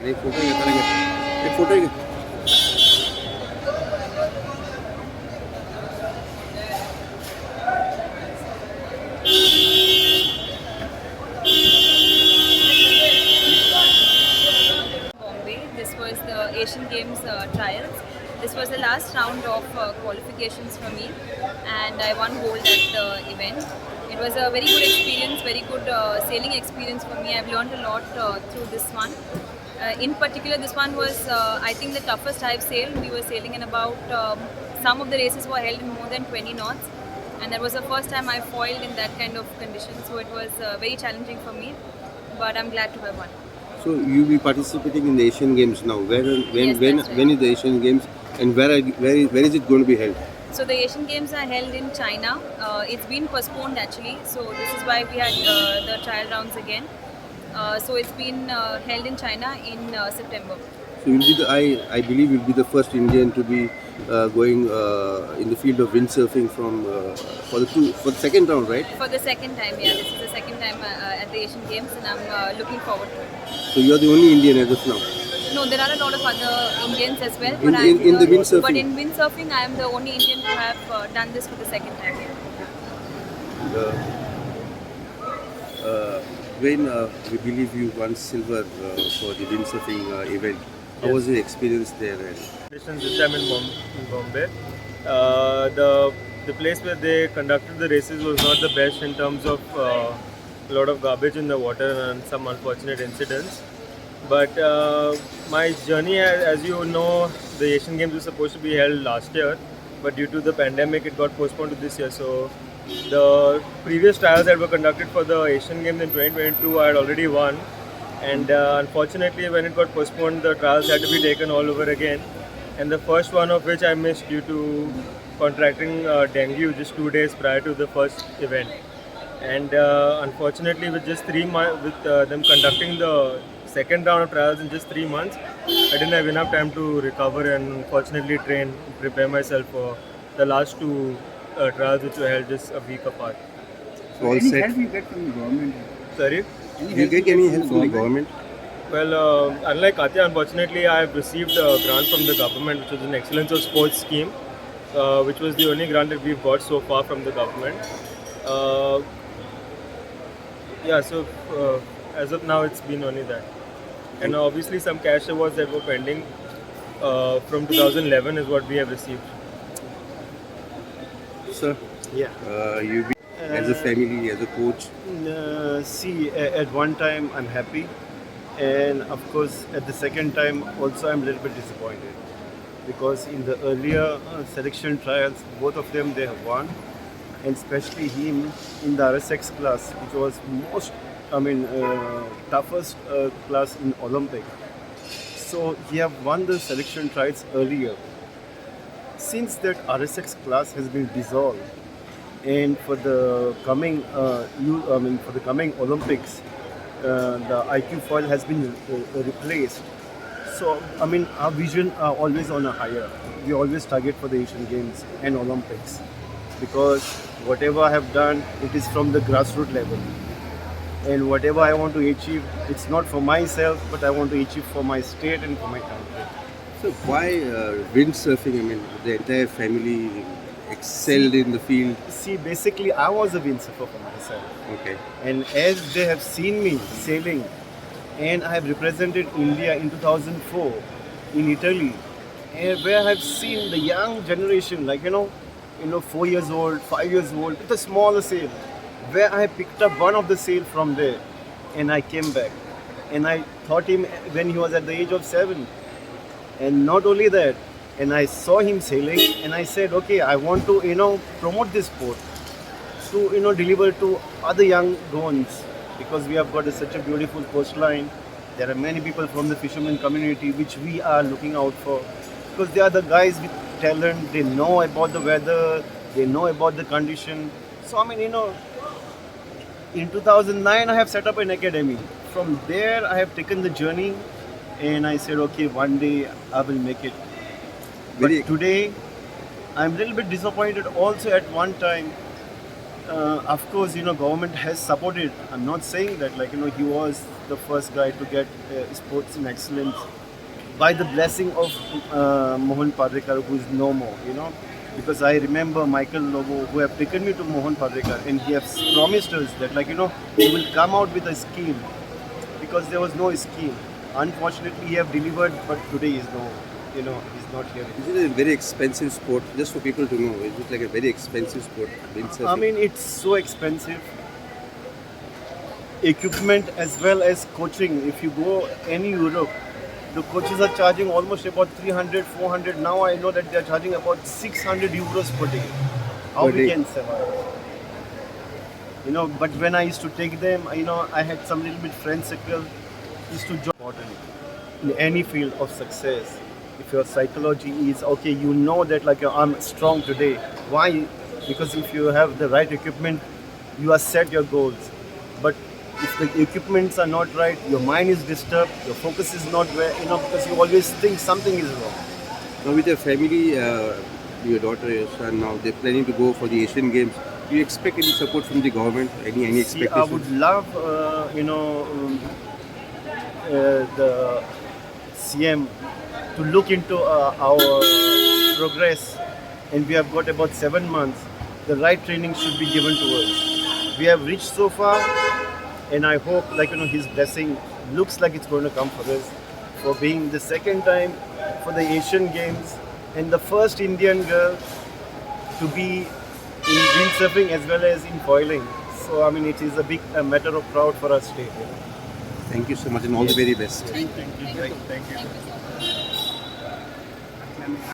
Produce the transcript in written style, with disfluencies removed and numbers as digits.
एक फोटो घेता एक फोटो घे. Bombay. This was the Asian Games trials. This was the last round of qualifications for me, and I won gold at the event. It was a very good experience, very good sailing experience for me. I've learned a lot through this one. In particular, this one was, I think, the toughest I've sailed. We were sailing in about, some of the races were held in more than 20 knots, and that was the first time I foiled in that kind of condition. So it was very challenging for me, but I'm glad to have won. So you'll be participating in the Asian Games now. Yes, that's right. When is the Asian Games and where is it going to be held? So the Asian Games are held in China. It's been postponed actually. So this is why we had the trial rounds again. So it's been held in China in September. So you'll be I believe you'll be the first Indian to be going in the field of windsurfing for the second round, right? For the second time, yeah. This is the second time at the Asian Games, and I'm looking forward to it. So you're the only Indian as of now. No, there are a lot of other Indians as well. In the windsurfing? But in windsurfing, I am the only Indian to have done this for the second time. When we believe you won silver for the windsurfing event, how was the experience there? This time in Bombay. The place where they conducted the races was not the best in terms of a lot of garbage in the water and some unfortunate incidents. But my journey, as you know, the Asian Games was supposed to be held last year, but due to the pandemic, it got postponed to this year. So the previous trials that were conducted for the Asian Games in 2022, I had already won. And unfortunately, when it got postponed, the trials had to be taken all over again. And the first one of which I missed due to contracting dengue just 2 days prior to the first event. And unfortunately, with just 3 months, with them conducting the second round of trials in just 3 months, I didn't have enough time to recover and unfortunately prepare myself for the last two trials which were held just a week apart. So all Any set. help you get from the government? Sorry? Do you get any help from the government? Well, unlike Katya, unfortunately, I have received a grant from the government, which was an Excellence of Sports scheme, which was the only grant that we've got so far from the government. So as of now, it's been only that. And obviously, some cash awards that were pending from 2011 is what we have received. Sir, you be, as a family, as a coach. At one time I'm happy, and of course at the second time also I'm a little bit disappointed, because in the earlier selection trials both of them they have won, and especially him in the RSX class, which was toughest class in Olympic. So he have won the selection trials earlier. Since that RSX class has been dissolved, and for the coming Olympics, the IQ foil has been replaced. So our vision are always on a higher. We always target for the Asian Games and Olympics, because whatever I have done, it is from the grassroots level. And whatever I want to achieve, it's not for myself, but I want to achieve for my state and for my country. So why windsurfing? I mean, the entire family excelled in the field. See, basically, I was a windsurfer for myself. Okay. And as they have seen me sailing, and I have represented India in 2004 in Italy, and where I have seen the young generation, 4 years old, 5 years old, with a smaller sail, where I picked up one of the sail from there, and I came back, and I taught him when he was at the age of 7, and not only that, and I saw him sailing, and I said, okay, I want to promote this sport to deliver to other young ones, because we have got such a beautiful coastline. There are many people from the fisherman community which we are looking out for, because they are the guys with talent. They know about the weather, they know about the condition. So in 2009 I have set up an academy. From there I have taken the journey, and I said, okay, one day I will make it. But today I'm a little bit disappointed also. At one time, of course, government has supported. I'm not saying that he was the first guy to get sports in excellence by the blessing of Mohan Padrekar, who is no more, you know. Because I remember Michael Lobo, who have taken me to Mohan Padrekar, and he has promised us that, like, you know, he will come out with a scheme, because there was no scheme. Unfortunately, he have delivered, but today is no, you know, he's not here. Is it a very expensive sport? Just for people to know, is it like a very expensive sport, windsurfing? I mean, it's so expensive. Equipment as well as coaching. If you go any Europe, the coaches are charging almost about 300, 400. Now I know that they are charging about 600 euros per day. How Per we day. can survive? You know, but when I used to take them, you know, I had some little bit friend circle. Used to join important in any field of success. If your psychology is okay, you know that, like, I'm strong today. Why? Because if you have the right equipment, you are set your goals. But if the equipments are not right, your mind is disturbed, your focus is not where, you know, because you always think something is wrong. Now with your family, your daughter, your son, now they're planning to go for the Asian Games. Do you expect any support from the government? Any See, expectations? I would love, the CM to look into our progress, and we have got about 7 months. The right training should be given to us. We have reached so far, and I hope, like, you know, his blessing looks like it's going to come for us, for being the second time for the Asian Games and the first Indian girl to be in windsurfing as well as in foiling. So I mean, it is a big matter of proud for our state. You know? Thank you so much and all the very best. Thank you. Thank you so much.